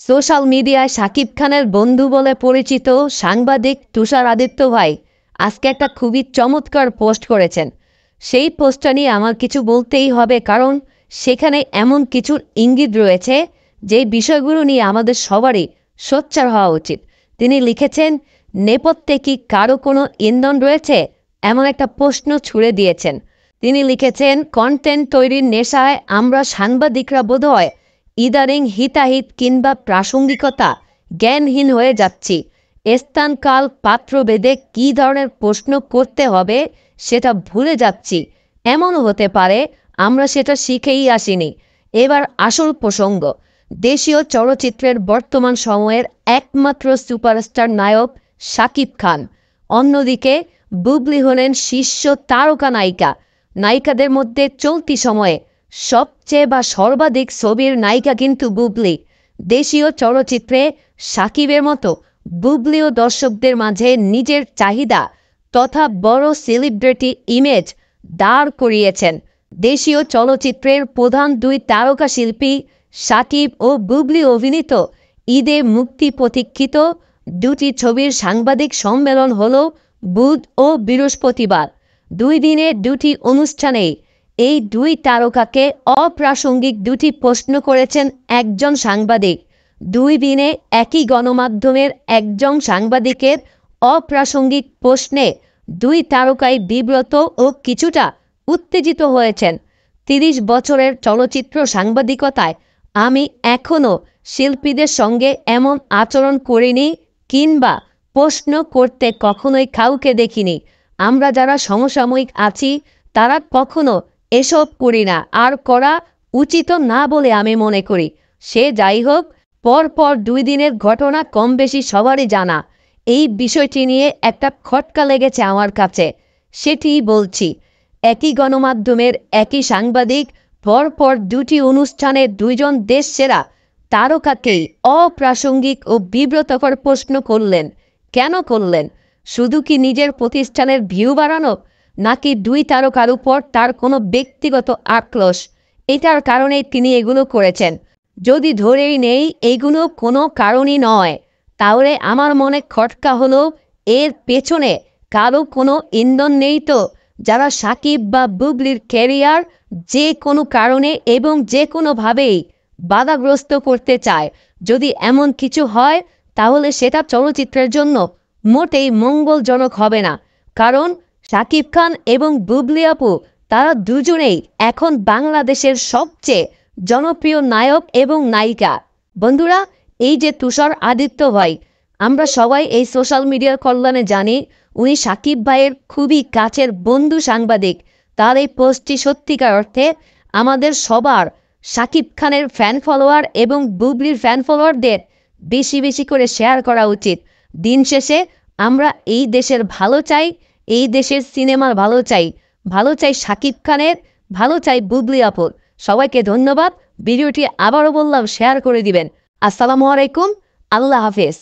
Social মিডিয়ায় শাকিব খানের বন্ধু বলে পরিচিত সাংবাদিক তুষার আদিত্য ভাই আজকে একটা খুবই চমৎকার পোস্ট করেছেন। সেই পোস্টটা নিয়ে আমার কিছু বলতেই হবে, কারণ সেখানে এমন কিছু ইঙ্গিত রয়েছে যে বিষয়গুলো নিয়ে আমাদের সবারই সোচ্চার হওয়া উচিত। তিনি লিখেছেন, নেপথ্যে কি কারো কোনো ইন্ধন রয়েছে, এমন একটা প্রশ্ন ছুড়ে দিয়েছেন। তিনি লিখেছেন, কন্টেন্ট তৈরির নেশায় আমরা সাংবাদিকরা বোধহয় ইদানিং হিতাহিত কিংবা প্রাসঙ্গিকতা জ্ঞানহীন হয়ে যাচ্ছি। স্থানকাল পাত্রভেদে কী ধরনের প্রশ্ন করতে হবে সেটা ভুলে যাচ্ছি। এমনও হতে পারে আমরা সেটা শিখেই আসিনি। এবার আসল প্রসঙ্গ, দেশীয় চলচ্চিত্রের বর্তমান সময়ের একমাত্র সুপারস্টার নায়ক শাকিব খান। অন্যদিকে বুবলি হলেন শীর্ষ তারকা নায়িকা। নায়িকাদের মধ্যে চলতি সময়ে সবচেয়ে বা সর্বাধিক ছবির নায়িকা কিন্তু বুবলি। দেশীয় চলচ্চিত্রে শাকিবের মতো বুবলিও দর্শকদের মাঝে নিজের চাহিদা তথা বড় সেলিব্রিটি ইমেজ দাঁড় করিয়েছেন। দেশীয় চলচ্চিত্রের প্রধান দুই তারকা শিল্পী শাকিব ও বুবলি অভিনীত ঈদে মুক্তি প্রতীক্ষিত দুটি ছবির সাংবাদিক সম্মেলন হল বুধ ও বৃহস্পতিবার। 2 দিনের দুটি অনুষ্ঠানেই এই দুই তারকাকে অপ্রাসঙ্গিক দুটি প্রশ্ন করেছেন একজন সাংবাদিক। 2 দিনে একই গণমাধ্যমের একজন সাংবাদিকের অপ্রাসঙ্গিক প্রশ্নে দুই তারকাই বিব্রত ও কিছুটা উত্তেজিত হয়েছেন। 30 বছরের চলচ্চিত্র সাংবাদিকতায় আমি এখনও শিল্পীদের সঙ্গে এমন আচরণ করিনি কিংবা প্রশ্ন করতে কখনোই কাউকে দেখিনি। আমরা যারা সমসাময়িক আছি তারা কখনো এসব করি না, আর করা উচিত না বলে আমি মনে করি। সে যাই হোক, পরপর 2 দিনের ঘটনা কম বেশি সবারই জানা। এই বিষয়টি নিয়ে একটা খটকা লেগেছে আমার কাছে, সেটিই বলছি। একই গণমাধ্যমের একই সাংবাদিক পরপর 2টি অনুষ্ঠানে 2 জন দেশসেরা তারকাকেই অপ্রাসঙ্গিক ও বিব্রতকর প্রশ্ন করলেন। কেন করলেন? শুধু কি নিজের প্রতিষ্ঠানের ভিউ বাড়ানো, নাকি দুই তারকার উপর তার কোনো ব্যক্তিগত আক্রোশ? এটার কারণেই তিনি এগুলো করেছেন। যদি ধরেই নেই এগুলো কোনো কারণই নয়, তাহলে আমার মনে খটকা হলো এর পেছনে কারো কোনো ইন্ধন নেই তো, যারা শাকিব বা বুবলির ক্যারিয়ার যে কোনো কারণে এবং যে কোনোভাবেই বাধাগ্রস্ত করতে চায়। যদি এমন কিছু হয় তাহলে সেটা চলচ্চিত্রের জন্য মোটেই মঙ্গলজনক হবে না, কারণ শাকিব খান এবং বুবলি আপু তারা দুজনেই এখন বাংলাদেশের সবচেয়ে জনপ্রিয় নায়ক এবং নায়িকা। বন্ধুরা, এই যে তুষার আদিত্য ভাই, আমরা সবাই এই সোশ্যাল মিডিয়ার কল্যাণে জানি উনি শাকিব ভাইয়ের খুবই কাছের বন্ধু সাংবাদিক। তার এই পোস্টটি সত্যিকার অর্থে আমাদের সবার শাকিব খানের ফ্যান ফলোয়ার এবং বুবলির ফ্যান ফলোয়ারদের বেশি বেশি করে শেয়ার করা উচিত। দিন শেষে আমরা এই দেশের ভালো চাই, এই দেশের সিনেমার ভালো চাই, ভালো চাই শাকিব খানের, ভালো চাই বুবলি আপুর। সবাইকে ধন্যবাদ। ভিডিওটি আবারও বললাম শেয়ার করে দিবেন। আসসালামু আলাইকুম, আল্লাহ হাফেজ।